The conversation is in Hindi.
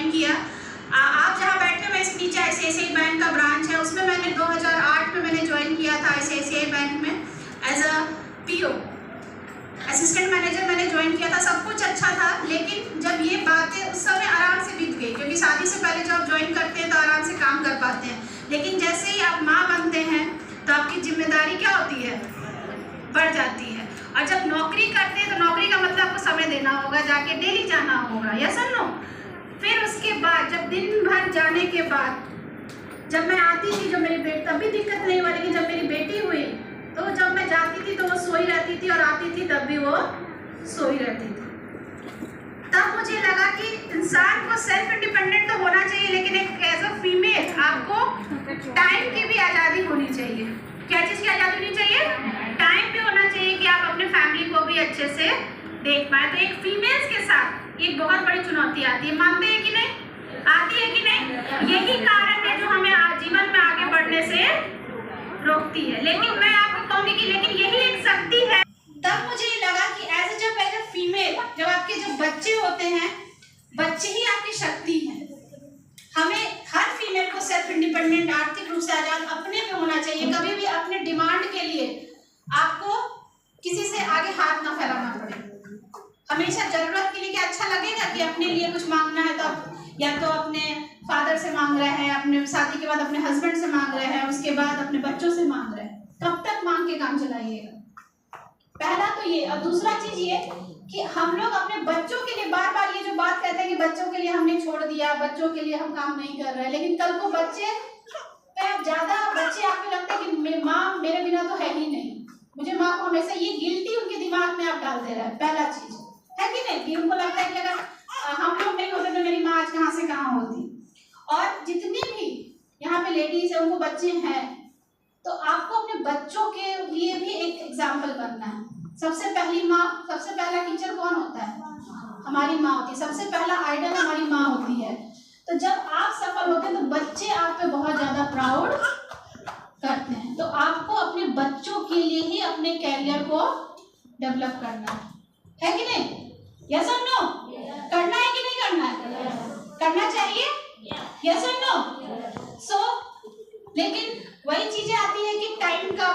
ज्वाइन किया। आप जहाँ बैठे हो इसके नीचे ICICI बैंक का ब्रांच है, उसमें मैंने 2008 में मैंने ज्वाइन किया था ICICI बैंक में as a PO, assistant manager मैंने ज्वाइन किया था। सब कुछ अच्छा था, लेकिन जब ये बातें उस समय आराम से बीत गई, क्योंकि शादी से पहले जब आप ज्वाइन करते हैं तो आराम से काम कर पाते हैं, लेकिन जैसे ही आप माँ बनते हैं तो आपकी जिम्मेदारी क्या होती है, बढ़ जाती है। और जब नौकरी करते हैं तो नौकरी का मतलब आपको समय देना होगा, जाके डेली जाना होगा, यस और नो। फिर उसके बाद जब दिन भर जाने के बाद जब मैं आती थी, जो मेरी बेटी, तब भी दिक्कत नहीं हुआ, लेकिन जब मेरी बेटी हुई तो जब मैं जाती थी तो वो सोई रहती थी और आती थी तब भी वो सोई रहती थी। तब मुझे लगा कि इंसान को सेल्फ इंडिपेंडेंट तो होना चाहिए, लेकिन एक एज अ फीमेल आपको टाइम की भी आज़ादी होनी चाहिए। क्या चीज़ की आज़ादी होनी चाहिए? टाइम भी होना चाहिए कि आप अपने फैमिली को भी अच्छे से देख पाए। तो एक फीमेल्स के साथ एक बहुत बड़ी चुनौती आती है, मानते हैं कि नहीं? आती है कि नहीं? यही कारण है जो हमें जीवन में आगे बढ़ने से रोकती है। लेकिन मैं आपको कहूँगी कि लेकिन यही एक शक्ति है। तब मुझे लगा कि एज ए फीमेल, जब आपके जो बच्चे होते हैं, बच्चे ही आपकी शक्ति हैं। हमें हर फीमेल को सेल्फ इंडिपेंडेंट, आर्थिक रूप से आजाद अपने पे होना चाहिए। कभी भी अपने डिमांड के लिए आपको किसी से आगे हाथ ना फैलाना पड़े। हमेशा जरूरत के लिए क्या अच्छा लगेगा कि अपने लिए कुछ मांगना है तो या तो अपने फादर से मांग रहे हैं, अपने शादी के बाद अपने हस्बैंड से मांग रहे हैं, उसके बाद अपने बच्चों से मांग रहे हैं। कब तक मांग के काम चलाइएगा? पहला तो ये। और दूसरा चीज ये कि हम लोग अपने बच्चों के लिए बार बार ये जो बात कहते हैं कि बच्चों के लिए हमने छोड़ दिया, बच्चों के लिए हम काम नहीं कर रहे, लेकिन कल को बच्चे पे ज्यादा बच्चे आपको लगता है कि माँ मेरे बिना तो है ही नहीं, मुझे माँ को हमेशा ये गिल्टी उनके दिमाग में आप डाल दे रहे हैं। पहला चीज है कि नहीं, कि उनको लगता है कि अगर हम लोग नहीं होते तो मेरी माँ आज कहाँ से कहाँ होती। और जितनी भी यहाँ पे लेडीज है उनको बच्चे हैं, तो आपको अपने बच्चों के लिए भी एक एग्जाम्पल बनना है। सबसे पहली माँ, सबसे पहला टीचर कौन होता है? हमारी माँ होती है। सबसे पहला आइडल हमारी माँ होती है। तो जब आप सफल होते हैं तो बच्चे आप पे बहुत ज्यादा प्राउड करते हैं। तो आपको अपने बच्चों के लिए ही अपने कैरियर को डेवलप करना है कि नहीं? यस और नो? करना है कि नहीं करना है? करना चाहिए, यस और नो? सो लेकिन वही चीजें आती है कि टाइम का